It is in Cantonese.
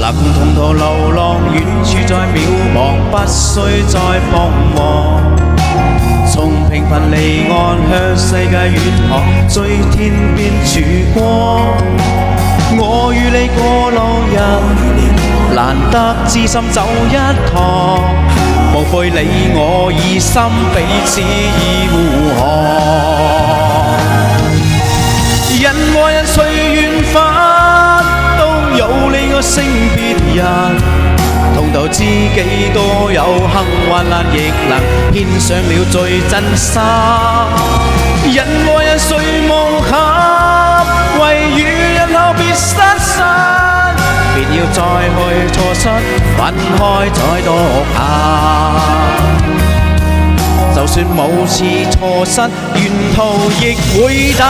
能同途流浪，遠處再渺茫，不需再彷徨。從平凡離岸向世界遠航，追天邊曙光。我與你過路人，難得知心走一趟，無悔你我以心彼此以護航。人和人隨緣分，都有你我性別人。同途知己多有幸患難，亦能獻上了最真心。人和人誰無憾，唯遇日後別失散。別要再去錯失，分開再獨行。就算無次錯失，沿途亦會等。